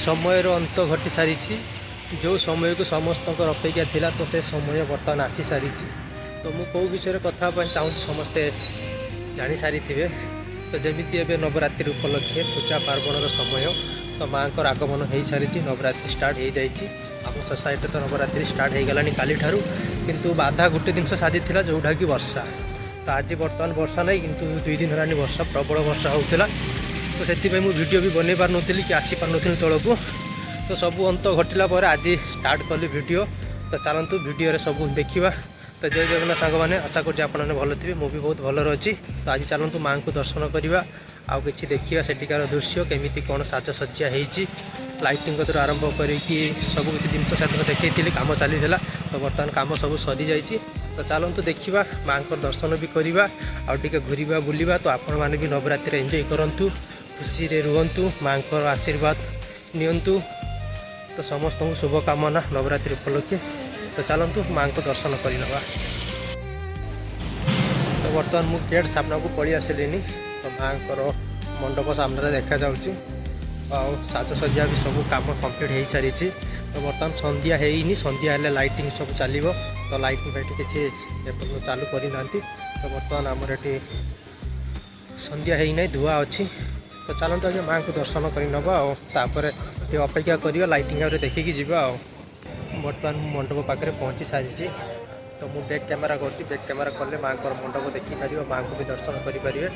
ସମୟର ଅନ୍ତ ଘଟି ସାରିଛି। ଯେଉଁ ସମୟକୁ ସମସ୍ତଙ୍କର ଅପେକ୍ଷା ଥିଲା ତ ସେ ସମୟ ବର୍ତ୍ତମାନ ଆସି ସାରିଛି। ତ ମୁଁ କେଉଁ ବିଷୟରେ କଥା ହେବା ପାଇଁ ଚାହୁଁଛି ସମସ୍ତେ ଜାଣିସାରିଥିବେ। ତ ଯେମିତି ଏବେ ନବରାତ୍ରି ଉପଲକ୍ଷେ ପୂଜା ପାର୍ବଣର ସମୟ, ତ ମାଆଙ୍କର ଆଗମନ ହୋଇସାରିଛି। ନବରାତ୍ରି ଷ୍ଟାର୍ଟ ହୋଇଯାଇଛି। ଆମ ସୋସାଇଟିରେ ତ ନବରାତ୍ରି ଷ୍ଟାର୍ଟ ହୋଇଗଲାଣି କାଲିଠାରୁ। କିନ୍ତୁ ବାଧା ଗୋଟେ ଜିନିଷ ସାଜିଥିଲା, ଯେଉଁଟାକି ବର୍ଷା। ତ ଆଜି ବର୍ତ୍ତମାନ ବର୍ଷା ନାହିଁ, କିନ୍ତୁ 2 ଦିନ ହେଲାଣି ବର୍ଷା, ପ୍ରବଳ ବର୍ଷା ହେଉଥିଲା। ତ ସେଥିପାଇଁ ମୁଁ ଭିଡ଼ିଓ ବି ବନେଇ ପାରୁନଥିଲି କି ଆସିପାରୁନଥିଲି ତଳକୁ। ତ ସବୁ ଅନ୍ତ ଘଟିଲା ପରେ ଆଜି ଷ୍ଟାର୍ଟ କଲି ଭିଡ଼ିଓ। ତ ଚାଲନ୍ତୁ ଭିଡ଼ିଓରେ ସବୁ ଦେଖିବା। ତ ଜୟ ଜଗନ୍ନାଥ ସାଙ୍ଗମାନେ, ଆଶା କରୁଛି ଆପଣମାନେ ଭଲ ଥିବେ। ମୁଁ ବି ବହୁତ ଭଲରେ ଅଛି। ତ ଆଜି ଚାଲନ୍ତୁ ମାଆଙ୍କୁ ଦର୍ଶନ କରିବା, ଆଉ କିଛି ଦେଖିବା ସେଠିକାର ଦୃଶ୍ୟ, କେମିତି କ'ଣ ସାଜସଜ୍ଜା ହେଇଛି। ଲାଇଟିଂ କତରୁ ଆରମ୍ଭ କରିକି ସବୁ କିଛି ଜିନିଷ ସେଦିନ ଦେଖେଇଥିଲି, କାମ ଚାଲିଥିଲା। ତ ବର୍ତ୍ତମାନ କାମ ସବୁ ସରିଯାଇଛି। ତ ଚାଲନ୍ତୁ ଦେଖିବା, ମାଆଙ୍କର ଦର୍ଶନ ବି କରିବା, ଆଉ ଟିକେ ଘୁରିବା ବୁଲିବା। ତ ଆପଣମାନେ ବି ନବରାତ୍ରିରେ ଏନ୍ଜୟ କରନ୍ତୁ, ଖୁସିରେ ରୁହନ୍ତୁ, ମାଆଙ୍କର ଆଶୀର୍ବାଦ ନିଅନ୍ତୁ। ତ ସମସ୍ତଙ୍କୁ ଶୁଭକାମନା ନବରାତ୍ରି ଉପଲକ୍ଷେ। ତ ଚାଲନ୍ତୁ ମାଆଙ୍କ ଦର୍ଶନ କରିନେବା। ତ ବର୍ତ୍ତମାନ ମୁଁ ଗେଟ୍ ସାମ୍ନାକୁ ପଳେଇ ଆସିଲିନି। ତ ମାଆଙ୍କର ମଣ୍ଡପ ସାମ୍ନାରେ ଦେଖାଯାଉଛି, ଆଉ ସାଜସଜ୍ଜା ବି ସବୁ କାମ କମ୍ପ୍ଲିଟ୍ ହୋଇସାରିଛି। ତ ବର୍ତ୍ତମାନ ସନ୍ଧ୍ୟା ହେଇନି, ସନ୍ଧ୍ୟା ହେଲେ ଲାଇଟିଂ ସବୁ ଚାଲିବ। ତ ଲାଇଟିଂ ଫାଇଟିଂ କିଛି ଏପର୍ଯ୍ୟନ୍ତ ଚାଲୁ କରିନାହାନ୍ତି। ତ ବର୍ତ୍ତମାନ ଆମର ଏଠି ସନ୍ଧ୍ୟା ହେଇନାହିଁ, ଧୂଆ ଅଛି। ତ ଚାଲନ୍ତୁ ଆଜ୍ଞା ମାଆଙ୍କୁ ଦର୍ଶନ କରିନେବା, ଆଉ ତାପରେ ଟିକେ ଅପେକ୍ଷା କରିବା, ଲାଇଟିଂ ଆଉରେ ଦେଖିକି ଯିବା। ଆଉ ବର୍ତ୍ତମାନ ମୁଁ ମଣ୍ଡପ ପାଖରେ ପହଞ୍ଚି ସାରିଛି। ତ ମୁଁ ବ୍ୟାକ୍ କ୍ୟାମେରା କରୁଛି, ବ୍ୟାକ୍ କ୍ୟାମେରା କଲେ ମାଆଙ୍କର ମଣ୍ଡପ ଦେଖିପାରିବ, ମାଆଙ୍କୁ ବି ଦର୍ଶନ କରିପାରିବେ।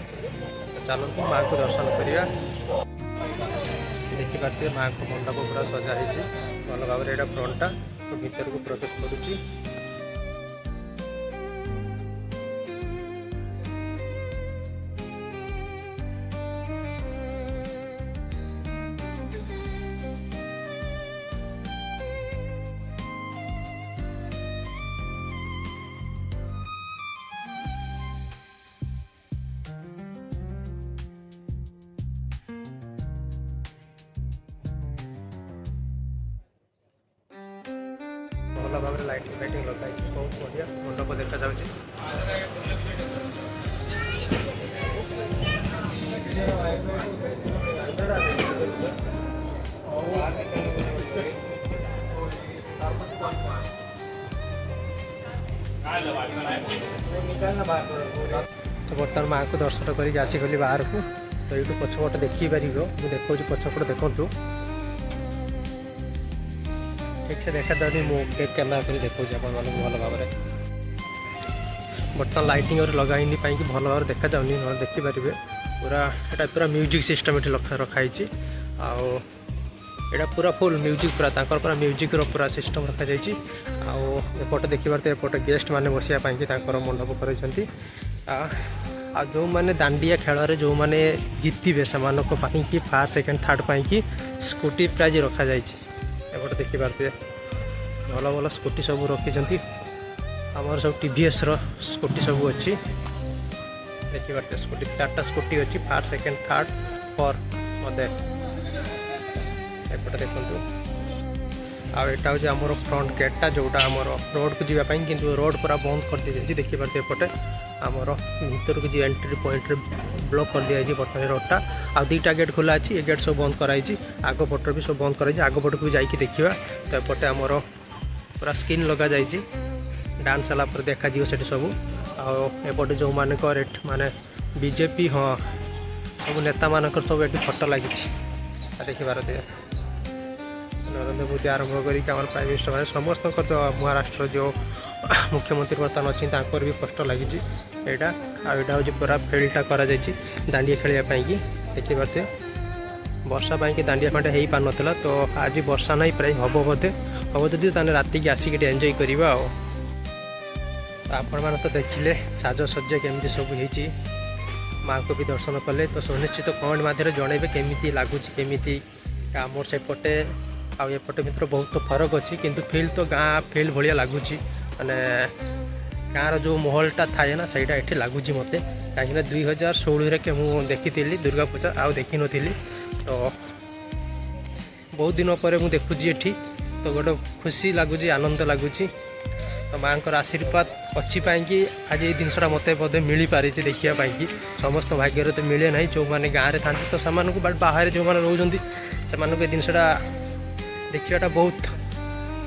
ତ ଚାଲନ୍ତୁ ମାଆଙ୍କୁ ଦର୍ଶନ କରିବା। ଦେଖିପାରୁଥିବେ ମାଆଙ୍କ ମଣ୍ଡପ ପୁରା ସଜା ହେଇଛି ଭଲ ଭାବରେ। ଏଇଟା ଫ୍ରଣ୍ଟଟା, ତ ଭିତରକୁ ପ୍ରବେଶ କରୁଛି। ଭଲ ଭାବରେ ଲାଇଟିଂ ଫାଇଟିଂ ଲଗାଇଛି, ବହୁତ ବଢ଼ିଆ ମଣ୍ଡପ ଦେଖାଯାଉଛି। ତ ବର୍ତ୍ତମାନ ମାଆଙ୍କୁ ଦର୍ଶନ କରିକି ଆସିଗଲି ବାହାରକୁ। ତ ଏଇଠୁ ପଛପଟ ଦେଖିପାରିବ, ମୁଁ ଦେଖାଉଛି ପଛପଟ ଦେଖନ୍ତୁ। ଠିକ୍ ସେ ଦେଖାଯାଉନି, ମୁଁ ବ୍ୟାକ୍ କ୍ୟାମେରା କରି ଦେଖାଉଛି ଆପଣମାନଙ୍କୁ ଭଲ ଭାବରେ। ବର୍ତ୍ତମାନ ଲାଇଟିଂ ଆହୁରି ଲଗାଇନି ପାଇଁକି ଭଲ ଭାବରେ ଦେଖାଯାଉନି, ନହେଲେ ଦେଖିପାରିବେ। ଏଇଟା ପୁରା ମ୍ୟୁଜିକ୍ ସିଷ୍ଟମ୍ ଏଠି ରଖାହେଇଛି। ଆଉ ଏଇଟା ପୁରା ଫୁଲ୍ ମ୍ୟୁଜିକ୍, ପୁରା ତାଙ୍କର ପୁରା ମ୍ୟୁଜିକ୍ର ପୁରା ସିଷ୍ଟମ୍ ରଖାଯାଇଛି। ଆଉ ଏପଟେ ଦେଖିପାରୁଥିବେ, ଏପଟେ ଗେଷ୍ଟ ମାନେ ବସିବା ପାଇଁକି ତାଙ୍କର ମଣ୍ଡପ କରିଛନ୍ତି। ଆଉ ଯେଉଁମାନେ ଦାଣ୍ଡିଆ ଖେଳରେ ଯେଉଁମାନେ ଜିତିବେ ସେମାନଙ୍କ ପାଇଁକି ଫାର୍ଷ୍ଟ ସେକେଣ୍ଡ ଥାର୍ଡ଼ ପାଇଁକି ସ୍କୁଟି ପ୍ରାଇଜ୍ ରଖାଯାଇଛି। ଏପଟେ ଦେଖିପାରୁଥିବେ ଭଲ ଭଲ ସ୍କୁଟି ସବୁ ରଖିଛନ୍ତି। ଆମର ସବୁ TVSର ସ୍କୁଟି ସବୁ ଅଛି। ଦେଖିପାରୁଥିବେ ସ୍କୁଟି 4ଟା ସ୍କୁଟି ଅଛି, ଫାର୍ଷ୍ଟ ସେକେଣ୍ଡ ଥାର୍ଡ଼ ଫର୍ ମତେ। ଏପଟେ ଦେଖନ୍ତୁ, ଆଉ ଏଇଟା ହେଉଛି ଆମର ଫ୍ରଣ୍ଟ ଗେଟ୍ଟା, ଯେଉଁଟା ଆମର ରୋଡ଼କୁ ଯିବା ପାଇଁ, କିନ୍ତୁ ରୋଡ଼ ପୁରା ବନ୍ଦ କରିଦିଆଯାଇଛି। ଦେଖିପାରୁଥିବେ ଏପଟେ ଆମର ଭିତରକୁ ଯିବା ଏଣ୍ଟ୍ରି ପଏଣ୍ଟରେ ବ୍ଲକ୍ କରିଦିଆଯାଇଛି ବର୍ତ୍ତମାନ ରୋଡ଼ଟା। ଆଉ 2ଟା ଗେଟ୍ ଖୋଲା ଅଛି, ଏ ଗେଟ୍ ସବୁ ବନ୍ଦ କରାଯାଇଛି। ଆଗ ପଟରେ ବି ସବୁ ବନ୍ଦ କରାଯାଇଛି, ଆଗ ପଟକୁ ବି ଯାଇକି ଦେଖିବା। ତ ଏପଟେ ଆମର ପୁରା ସ୍କ୍ରିନ୍ ଲଗାଯାଇଛି, ଡାନ୍ସ ହେଲା ପରେ ଦେଖାଯିବ ସେଠି ସବୁ। ଆଉ ଏପଟେ ଯେଉଁମାନଙ୍କର ମାନେ BJP, ହଁ ସବୁ ନେତାମାନଙ୍କର ସବୁ ଏଠି ଫଟୋ ଲାଗିଛି। ଦେଖିପାରୁଥିବେ ନରେନ୍ଦ୍ର ମୋଦି ଆରମ୍ଭ କରିକି ଆମର ପ୍ରାଇମ୍ ମିନିଷ୍ଟର ମାନେ ସମସ୍ତଙ୍କର, ଯେଉଁ ମହାରାଷ୍ଟ୍ର ଯେଉଁ ମୁଖ୍ୟମନ୍ତ୍ରୀ ବର୍ତ୍ତମାନ ଅଛନ୍ତି ତାଙ୍କର ବି ପୋଷ୍ଟର ଲାଗିଛି ଏଇଟା। ଆଉ ଏଇଟା ହେଉଛି ପୁରା ଫିଲ୍ଡଟା କରାଯାଇଛି ଦାଣ୍ଡିଆ ଖେଳିବା ପାଇଁକି। ଦେଖିପାରୁଥିବେ ବର୍ଷା ପାଇଁକି ଦାଣ୍ଡିଆ ଫାଣ୍ଡିଆ ହେଇପାରୁନଥିଲା। ତ ଆଜି ବର୍ଷା ନାହିଁ, ପ୍ରାୟ ହେବ ବୋଧେ। ହେବ ଯଦି ତାହେଲେ ରାତିକି ଆସିକି ଟିକେ ଏନ୍ଜୟ କରିବା। ଆଉ ଆପଣମାନେ ତ ଦେଖିଲେ ସାଜସଜ୍ଜା କେମିତି ସବୁ ହେଇଛି, ମାଆଙ୍କୁ ବି ଦର୍ଶନ କଲେ। ତ ସୁନିଶ୍ଚିତ କମେଣ୍ଟ ମାଧ୍ୟମରେ ଜଣାଇବେ କେମିତି ଲାଗୁଛି, କେମିତି ଆମର ସେପଟେ ଆଉ ଏପଟେ ଭିତରେ ବହୁତ ଫରକ ଅଛି। କିନ୍ତୁ ଫିଲ୍ ତ ଗାଁ ଫିଲ୍ ଭଳିଆ ଲାଗୁଛି, ମାନେ ଗାଁର ଯେଉଁ ମହଲଟା ଥାଏ ନା, ସେଇଟା ଏଠି ଲାଗୁଛି ମୋତେ। କାହିଁକିନା 2016ରେ ମୁଁ ଦେଖିଥିଲି ଦୁର୍ଗା ପୂଜା, ଆଉ ଦେଖିନଥିଲି। ତ ବହୁତ ଦିନ ପରେ ମୁଁ ଦେଖୁଛି ଏଠି, ତ ଗୋଟେ ଖୁସି ଲାଗୁଛି, ଆନନ୍ଦ ଲାଗୁଛି। तो माँ आशीर्वाद अच्छी कि आज ये जिनसा मत बोधे मिल पारी देखापी समस्त भाग्य तो मिले ना जो मैंने गाँव में था तो से बाहर जो मैंने रोच से जिनसा देखाटा बहुत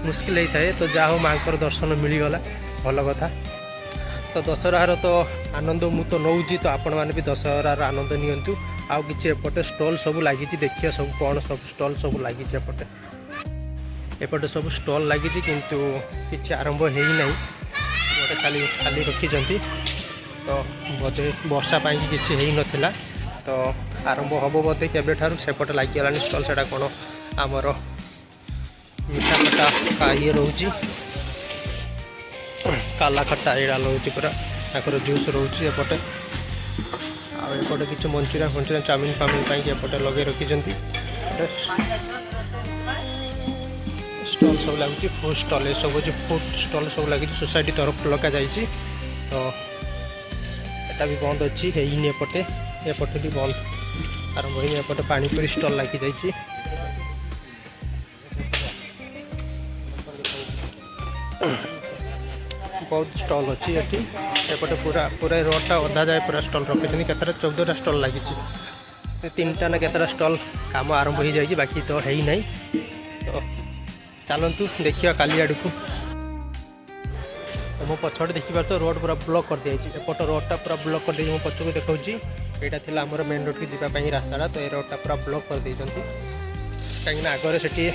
मुस्किल होता है। तो जहाँ माँ दर्शन मिलगला भल कथा। तो दशहरार तो आनंद मु तो नौ तो आपण मैंने भी दशहरार आनंद नियंतु। आउ कि एपटे स्टल सब लगी देखिए सब कौन सब स्टल सब लगी एपटे एपटे सब स्टल लगी किंतु किसी आरंभ है ना गोटे खाली खाली रखी। तो बोधे वर्षा पाई किसी है नाला तो आरंभ हम बोधे केबे सेपटे लगिगला स्टल से कौन आमर मीठा खट्टा का ये रोच काला खट्टा यहाँ रोच पूरा ताकर जूस रोचे एपटे आउटे किसी मंचूरियन फंचूरियन चाउमिन फाउमिन पाई एपटे लगे रखी स्टल सब लगे फूड स्टल ये सब फूड स्टल सब लगी सोसाइटी तरफ लगा जाइए। तो एटा भी बंद अच्छी है एपटे एपटे भी बंद आरंभ हो एपटे पानीपुरी स्टल लगी जाइए। बहुत स्टल अच्छी एपटे पूरा पूरा रोडटा अधा जाए पूरा स्टल रखी केतटा 14टा स्टल लगी 3टा ना केतटा स्टल काम आरंभ हो जाए बाकी तो है ही नहीं। तो चलतु देखिए काली आड़ को मो पछड़ देखिए तो रोड पूरा ब्लॉक कर दी एपट रोडटा पूरा ब्लॉक कर दी मो पछ को देखा यहाँ थी आमर मेन रोड की जावाई रास्ता तो ये रोडटा पूरा ब्लॉक कर दी कहीं आगे से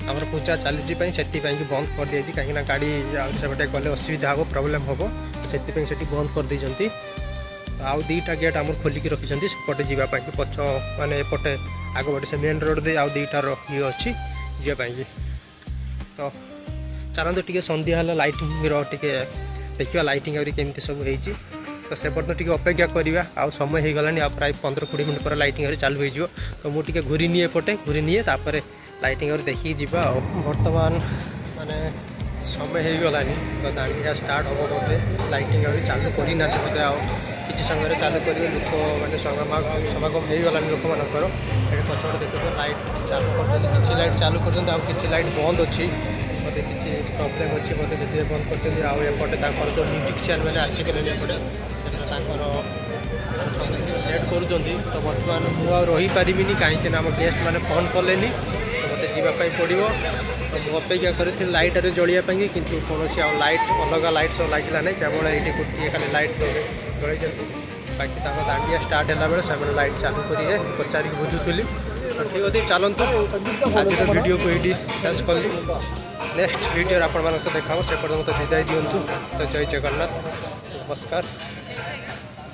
आमर पूजा चली से बंद कर दी कहीं गाड़ी से गले असुविधा हम प्रोब्लेम हम तो से बंद कर दी। आउ 2टा गेट आम खोलिकी रखी सेपटे जावाई पछ माने एपटे आग पटे से मेन रोड दे आउ 2टार ये अच्छी जावाई। तो चलते टे संध्या लाइटिंग टे देखा लाइटिंग आदि केमती सब हो तो से टे अपेक्षा करवा आ समय हो गला प्राय 15-20 मिनट पर लाइटिंग चालू हो। तो मुझे घूरी निए एपटे घूरी निए तापर लाइटिंग और देखिए जीवा बर्तमान माने समय हो गलानी तो दांडिया स्टार्ट हम बोधे लाइटिंग अभी चालू करना बोधे आ किसी समय चालू करेंगे लोक मैंने समागम हो गलानी लोक मानकर ये पछपटे देखो लाइट चालू कर किसी लाइट चालू कर लाइट बंद अच्छी बोधे किसी प्रोब्लेम अच्छी बोधे जब बंद कर आउटे तो म्यूजिशियन मैंने आसिकले एपटे लेट कर। तो बर्तमान मुझे रही पारिनी कहीं आम गेस्ट मैंने फोन कले तो मत जावाई पड़ो तो मुझे अपेक्षा करी लाइट जलियापाई किंतु कौन लाइट अलग लाइट सब लगे ना केवल ये गोटे खाली लाइट जल बाकी दांडिया स्टार्ट है बेले से लाइट चालू करेंगे पचारि बुझुली। तो ठीक अच्छे चलतु आज वीडियो को ये शेष कली नेक्स्ट वीडियो आप देखा से मत विदाय दिंतु। तो जय जगन्नाथ नमस्कार।